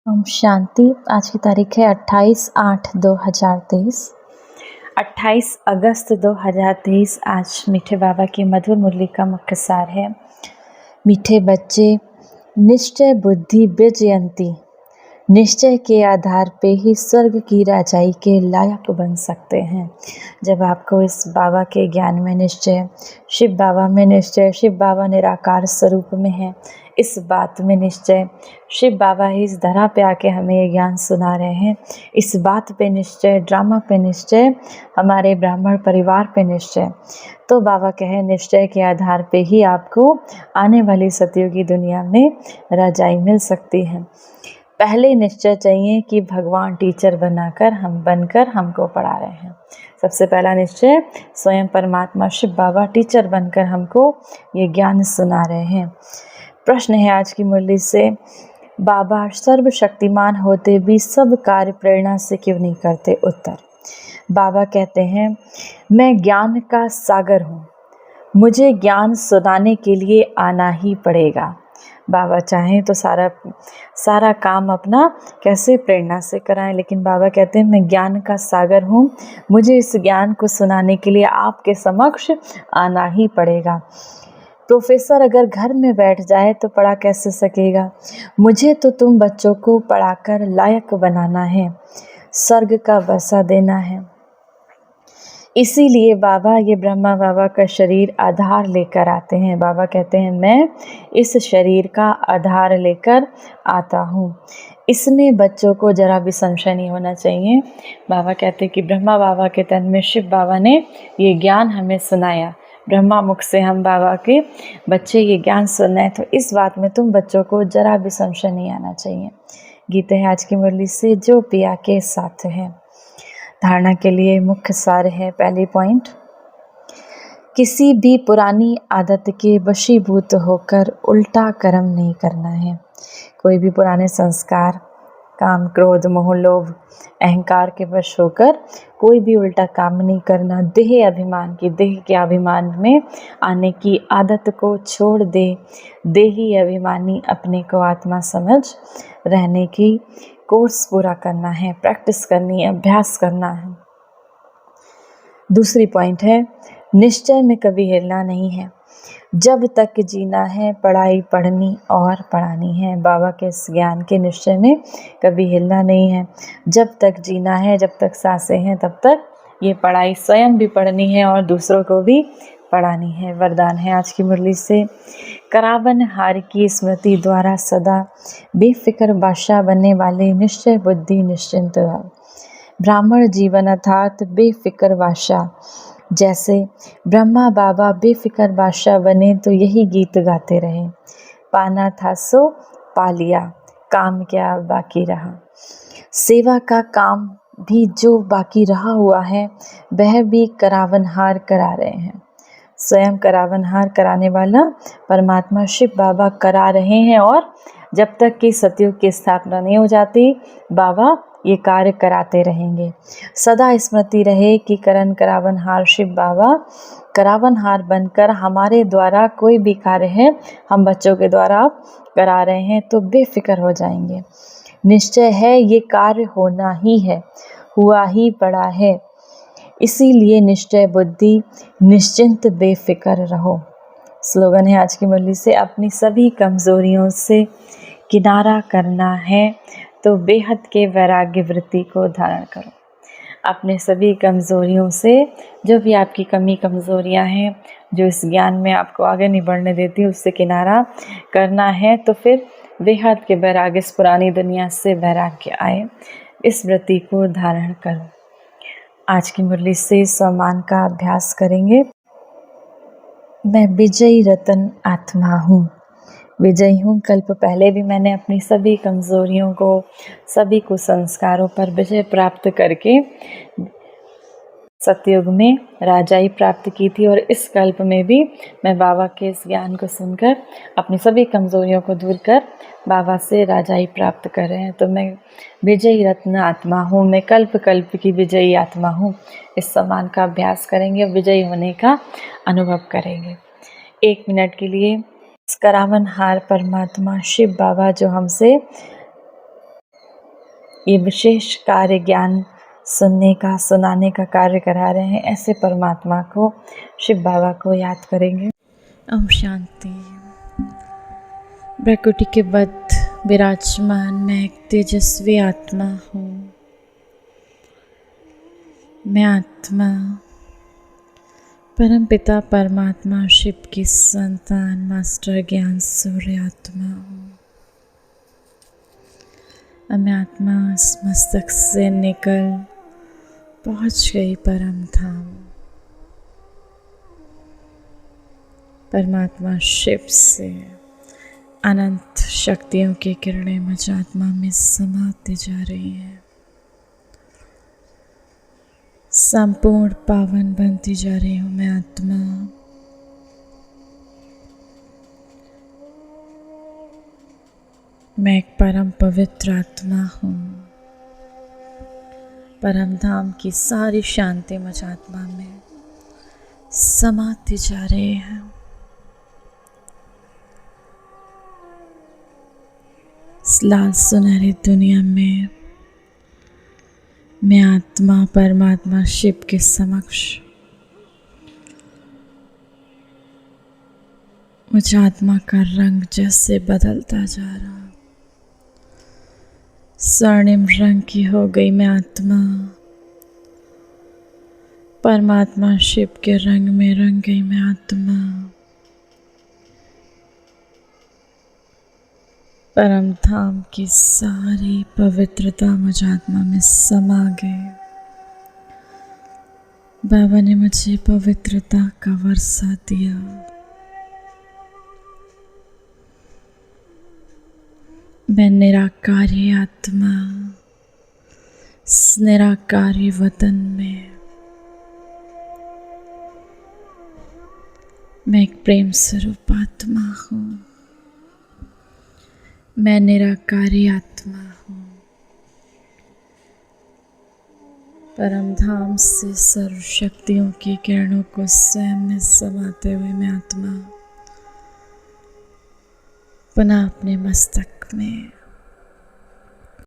ओम शांति। आज की तारीख है 28/8/2023। 28 अगस्त 2023। आज मीठे बाबा की मधुर मुरली का मुख्य सार है। मीठे बच्चे, निश्चय बुद्धि विजयंती। निश्चय के आधार पे ही स्वर्ग की राजाई के लायक बन सकते हैं। जब आपको इस बाबा के ज्ञान में निश्चय, शिव बाबा में निश्चय, शिव बाबा निराकार स्वरूप में है, इस बात में निश्चय, शिव बाबा ही इस धरा पे आके हमें ये ज्ञान सुना रहे हैं, इस बात पे निश्चय, ड्रामा पे निश्चय, हमारे ब्राह्मण परिवार पे निश्चय, तो बाबा कहे निश्चय के आधार पे ही आपको आने वाली सतयुगी दुनिया में राजाई मिल सकती है। पहले निश्चय चाहिए कि भगवान टीचर बनकर हमको पढ़ा रहे हैं। सबसे पहला निश्चय, स्वयं परमात्मा शिव बाबा टीचर बनकर हमको ये ज्ञान सुना रहे हैं। प्रश्न है आज की मुरली से, बाबा सर्वशक्तिमान होते भी सब कार्य प्रेरणा से क्यों नहीं करते? उत्तर, बाबा कहते हैं मैं ज्ञान का सागर हूँ, मुझे ज्ञान सुनाने के लिए आना ही पड़ेगा। बाबा चाहें तो सारा काम अपना कैसे प्रेरणा से कराएं, लेकिन बाबा कहते हैं मैं ज्ञान का सागर हूँ, मुझे इस ज्ञान को सुनाने के लिए आपके समक्ष आना ही पड़ेगा। प्रोफेसर अगर घर में बैठ जाए तो पढ़ा कैसे सकेगा? मुझे तो तुम बच्चों को पढ़ाकर लायक बनाना है, स्वर्ग का वसा देना है। इसीलिए बाबा ये ब्रह्मा बाबा का शरीर आधार लेकर आते हैं। बाबा कहते हैं मैं इस शरीर का आधार लेकर आता हूँ, इसमें बच्चों को जरा भी संशय नहीं होना चाहिए। बाबा कहते हैं कि ब्रह्मा बाबा के तन में शिव बाबा ने ये ज्ञान हमें सुनाया, ब्रह्मा मुख से हम बाबा के बच्चे ये ज्ञान सुनाए, तो इस बात में तुम बच्चों को जरा भी संशय नहीं आना चाहिए। गीते हैं आज की मुरली से, जो पिया के साथ है। धारणा के लिए मुख्य सार है, पहली पॉइंट, किसी भी पुरानी आदत के वशीभूत होकर उल्टा कर्म नहीं करना है। कोई भी पुराने संस्कार, काम, क्रोध, मोह, लोभ, अहंकार के वश होकर कोई भी उल्टा काम नहीं करना। देह के अभिमान में आने की आदत को छोड़ दे। देही अभिमानी अपने को आत्मा समझ रहने की कोर्स पूरा करना है, प्रैक्टिस करनी है, अभ्यास करना है। दूसरी पॉइंट है, निश्चय में कभी हिलना नहीं है। जब तक जीना है पढ़ाई पढ़नी और पढ़ानी है। बाबा के इस ज्ञान के निश्चय में कभी हिलना नहीं है। जब तक जीना है, जब तक सांसें हैं, तब तक ये पढ़ाई स्वयं भी पढ़नी है और दूसरों को भी पढ़ानी है। वरदान है आज की मुरली से, करावन हार की स्मृति द्वारा सदा बेफिक्र बादशाह बनने वाले निश्चय बुद्धि निश्चिंत भाव। ब्राह्मण जीवन अर्थात बेफिक्र बादशाह। जैसे ब्रह्मा बाबा बेफिक्र बादशाह बने तो यही गीत गाते रहे, पाना था सो पा लिया, काम क्या बाकी रहा। सेवा का काम भी जो बाकी रहा हुआ है वह भी करावनहार करा रहे हैं। स्वयं करावनहार कराने वाला परमात्मा शिव बाबा करा रहे हैं, और जब तक कि सतयुग की स्थापना नहीं हो जाती बाबा ये कार्य कराते रहेंगे। सदा स्मृति रहे कि करावनहार शिव बाबा करावनहार बनकर हमारे द्वारा कोई भी कार्य है हम बच्चों के द्वारा करा रहे हैं तो बेफिक्र हो जाएंगे। निश्चय है ये कार्य होना ही है, हुआ ही पड़ा है, इसीलिए निश्चय बुद्धि निश्चिंत बेफिक्र रहो। स्लोगन है आज की मुरली से, अपनी सभी कमज़ोरियों से किनारा करना है तो बेहद के वैराग्य वृत्ति को धारण करो। अपने सभी कमज़ोरियों से, जो भी आपकी कमी कमज़ोरियां हैं जो इस ज्ञान में आपको आगे नहीं बढ़ने देती, उससे किनारा करना है तो फिर बेहद के वैराग्य, इस पुरानी दुनिया से वैराग्य आए, इस वृत्ति को धारण करो। आज की मुरली से सम्मान का अभ्यास करेंगे। मैं विजयी रतन आत्मा हूँ, विजयी हूँ। कल्प पहले भी मैंने अपनी सभी कमज़ोरियों को, सभी कुसंस्कारों पर विजय प्राप्त करके सतयुग में राजाई प्राप्त की थी, और इस कल्प में भी मैं बाबा के इस ज्ञान को सुनकर अपनी सभी कमज़ोरियों को दूर कर बाबा से राजाई प्राप्त कर रहे हैं। तो मैं विजयी रत्न आत्मा हूँ, मैं कल्प कल्प की विजयी आत्मा हूँ। इस सम्मान का अभ्यास करेंगे, विजयी होने का अनुभव करेंगे। 1 मिनट के लिए करावनहार परमात्मा शिव बाबा जो हमसे ये विशेष कार्य ज्ञान सुनने का, सुनाने का कार्य करा रहे हैं, ऐसे परमात्मा को, शिव बाबा को याद करेंगे। ओम शांति। प्रकृति के बद्ध विराजमान मैं एक तेजस्वी आत्मा हूँ। मैं आत्मा परम पिता परमात्मा शिव की संतान मास्टर ज्ञान सूर्य आत्मा हूँ। अब मैं आत्मा इस मस्तक से निकल पहुँच गई परम धाम। परमात्मा शिव से अनंत शक्तियों की किरणें मुझ आत्मा में समाती जा रही हैं, संपूर्ण पावन बनती जा रही हूँ। मैं आत्मा मैं एक परम पवित्र आत्मा हूँ। परम धाम की सारी शांति मुझ आत्मा में समाती जा रही है। इस लाल सुनहरी दुनिया में मैं आत्मा परमात्मा शिव के समक्ष मुझ आत्मा का रंग जैसे बदलता जा रहा, स्वर्णिम रंग की हो गई मैं आत्मा, परमात्मा शिव के रंग में रंग गई मैं आत्मा। परम धाम की सारी पवित्रता मुझ आत्मा में समा गई। बाबा ने मुझे पवित्रता का वर्षा दिया। मैं निराकारी आत्मा इस निराकारी वतन में, मैं एक प्रेम स्वरूप आत्मा हूँ। मैं निराकारी आत्मा हूँ। परम धाम से सर्व शक्तियों की किरणों को स्वयं में समाते हुए मैं आत्मा पुनः अपने मस्तक में